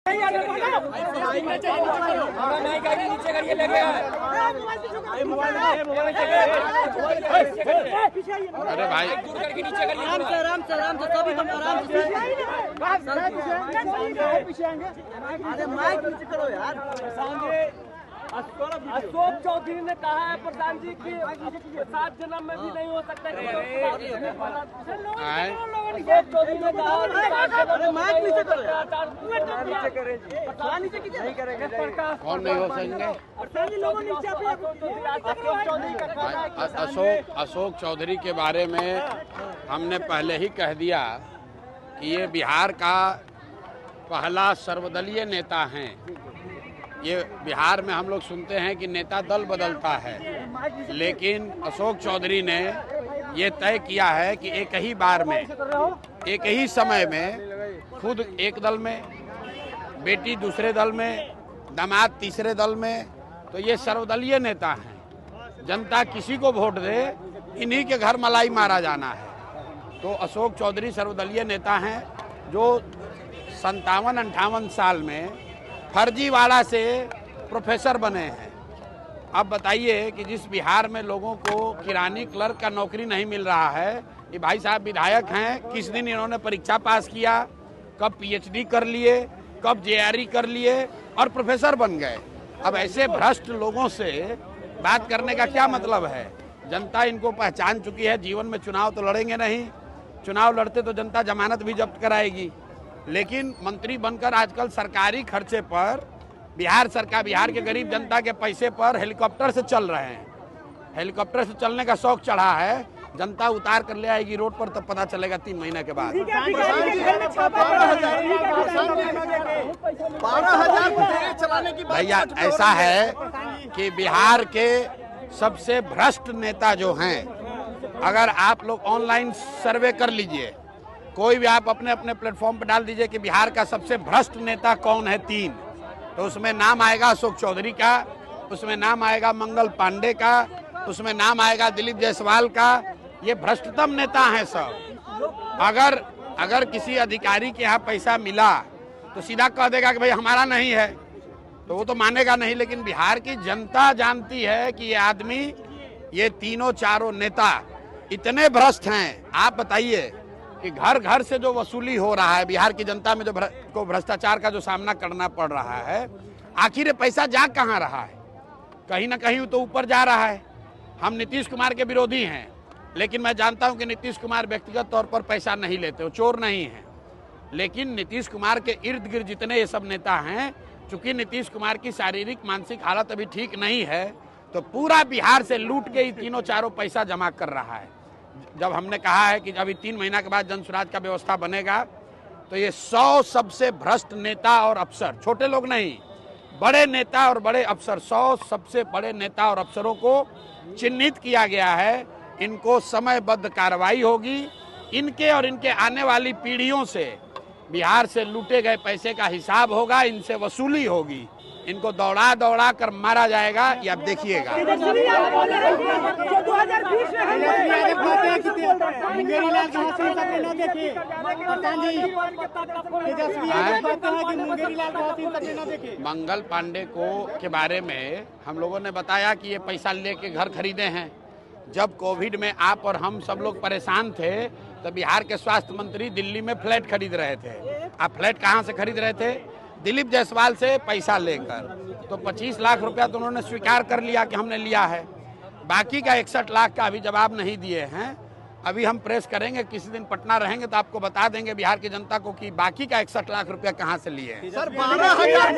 अरे भाई आराम से सभी हम आराम से अरे माइक नीचे करो यार। अशोक चौधरी ने कहा है प्रधान जी की 7 जन्म में भी नहीं हो सकता। अशोक चौधरी ने कहा माइक नीचे करो कौन नहीं हो सकेंगे। अशोक चौधरी के बारे में हमने पहले ही कह दिया कि ये बिहार का पहला सर्वदलीय नेता हैं। ये बिहार में हम लोग सुनते हैं कि नेता दल बदलता है, लेकिन अशोक चौधरी ने ये तय किया है कि एक ही बार में, एक ही समय में खुद एक दल में, बेटी दूसरे दल में, दामाद तीसरे दल में, तो ये सर्वदलीय नेता हैं। जनता किसी को वोट दे, इन्हीं के घर मलाई मारा जाना है। तो अशोक चौधरी सर्वदलीय नेता हैं जो 57-58 साल में फर्जीवाड़ा से प्रोफेसर बने हैं। अब बताइए कि जिस बिहार में लोगों को किरानी क्लर्क का नौकरी नहीं मिल रहा है, ये भाई साहब विधायक हैं, किस दिन इन्होंने परीक्षा पास किया, कब पीएचडी कर लिए, कब जेआरई कर लिए और प्रोफेसर बन गए। अब ऐसे भ्रष्ट लोगों से बात करने का क्या मतलब है। जनता इनको पहचान चुकी है। जीवन में चुनाव तो लड़ेंगे नहीं, चुनाव लड़ते तो जनता जमानत भी जब्त कराएगी, लेकिन मंत्री बनकर आजकल सरकारी खर्चे पर बिहार सरकार, बिहार के गरीब जनता के पैसे पर हेलीकॉप्टर से चल रहे हैं। हेलीकॉप्टर से चलने का शौक चढ़ा है, जनता उतार कर ले आएगी रोड पर, तब पता चलेगा 3 महीने के बाद। भैया ऐसा है कि बिहार के सबसे भ्रष्ट नेता जो हैं, अगर आप लोग ऑनलाइन सर्वे कर लीजिए, कोई भी आप अपने अपने प्लेटफॉर्म पर डाल दीजिए कि बिहार का सबसे भ्रष्ट नेता कौन है 3, तो उसमें नाम आएगा अशोक चौधरी का, उसमें नाम आएगा मंगल पांडे का, उसमें नाम आएगा दिलीप जायसवाल का। ये भ्रष्टतम नेता हैं सब। अगर किसी अधिकारी के यहाँ पैसा मिला तो सीधा कह देगा कि भाई हमारा नहीं है, तो वो तो मानेगा नहीं। लेकिन बिहार की जनता जानती है कि ये आदमी, ये तीनों चारों नेता इतने भ्रष्ट हैं। आप बताइए कि घर घर से जो वसूली हो रहा है, बिहार की जनता में जो को भ्रष्टाचार का जो सामना करना पड़ रहा है, आखिर पैसा जा कहाँ रहा है। कहीं ना कहीं तो ऊपर जा रहा है। हम नीतीश कुमार के विरोधी हैं, लेकिन मैं जानता हूं कि नीतीश कुमार व्यक्तिगत तौर पर पैसा नहीं लेते, वो चोर नहीं हैं। लेकिन नीतीश कुमार के इर्द गिर्द जितने ये सब नेता हैं, चूंकि नीतीश कुमार की शारीरिक मानसिक हालत अभी ठीक नहीं है, तो पूरा बिहार से लूट के ही तीनों चारों पैसा जमा कर रहा है। जब हमने कहा है कि अभी 3 महीना के बाद जन स्वराज का व्यवस्था बनेगा, तो ये 100 सबसे भ्रष्ट नेता और अफसर, छोटे लोग नहीं, बड़े नेता और बड़े अफसर, 100 सबसे बड़े नेता और अफसरों को चिन्हित किया गया है। इनको समयबद्ध कार्रवाई होगी। इनके और इनके आने वाली पीढ़ियों से बिहार से लूटे गए पैसे का हिसाब होगा, इनसे वसूली होगी। इनको दौड़ा दौड़ा कर मारा जाएगा, ये आप देखिएगा। मंगल पांडे के बारे में हम लोगों ने बताया कि ये पैसा लेके घर खरीदे हैं। जब कोविड में आप और हम सब लोग परेशान थे, तो बिहार के स्वास्थ्य मंत्री दिल्ली में फ्लैट खरीद रहे थे। आप फ्लैट कहाँ से खरीद रहे थे? दिलीप जायसवाल से पैसा लेकर। तो 25 लाख रुपया तो उन्होंने स्वीकार कर लिया कि हमने लिया है। बाकी का 61 लाख का अभी जवाब नहीं दिए हैं। अभी हम प्रेस करेंगे, किसी दिन पटना रहेंगे तो आपको बता देंगे बिहार की जनता को कि बाकी का 61 लाख रुपया कहाँ से लिए हैं। सर 12,000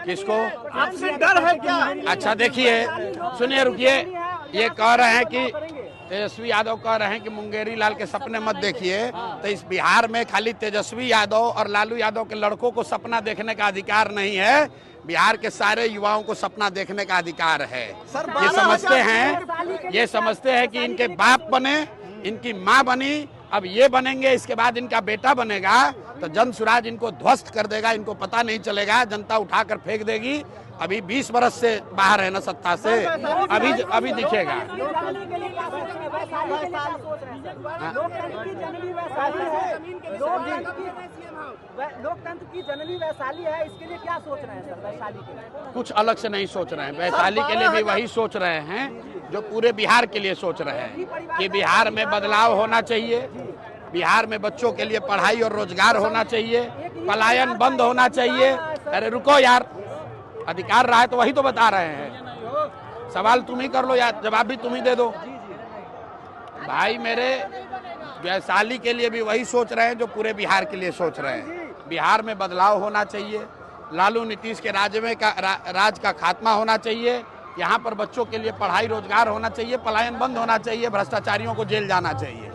किसको आपसे डर है क्या? अच्छा देखिए, सुनिए, रुकिए। ये कह रहे हैं कि तेजस्वी यादव कह रहे हैं कि मुंगेरी लाल के सपने मत देखिए। तो इस बिहार में खाली तेजस्वी यादव और लालू यादव के लड़कों को सपना देखने का अधिकार नहीं है, बिहार के सारे युवाओं को सपना देखने का अधिकार है। ये समझते हैं कि इनके बाप बने, इनकी माँ बनी, अब ये बनेंगे, इसके बाद इनका बेटा बनेगा, तो जन स्वराज इनको ध्वस्त कर देगा। इनको पता नहीं चलेगा, जनता उठाकर फेंक देगी। अभी 20 बरस से बाहर है ना सत्ता से, अभी दिखेगा। लोकतंत्र की जननी वैशाली है, इसके लिए क्या सोच रहे हैं सर वैशाली के लिए? कुछ अलग से नहीं सोच रहे हैं, वैशाली के लिए भी वही सोच रहे हैं जो पूरे बिहार के लिए सोच रहे हैं कि बिहार में बदलाव होना चाहिए, बिहार में बच्चों के लिए पढ़ाई और रोजगार होना चाहिए, पलायन बंद होना चाहिए। अरे रुको यार, अधिकार रहा है तो वही तो बता रहे हैं। सवाल तुम ही कर लो यार, जवाब भी तुम ही दे दो। भाई मेरे, वैशाली के लिए भी वही सोच रहे हैं जो पूरे बिहार के लिए सोच रहे हैं। बिहार में बदलाव होना चाहिए, लालू नीतीश के राज का खात्मा होना चाहिए, यहाँ पर बच्चों के लिए पढ़ाई रोजगार होना चाहिए, पलायन बंद होना चाहिए, भ्रष्टाचारियों को जेल जाना चाहिए।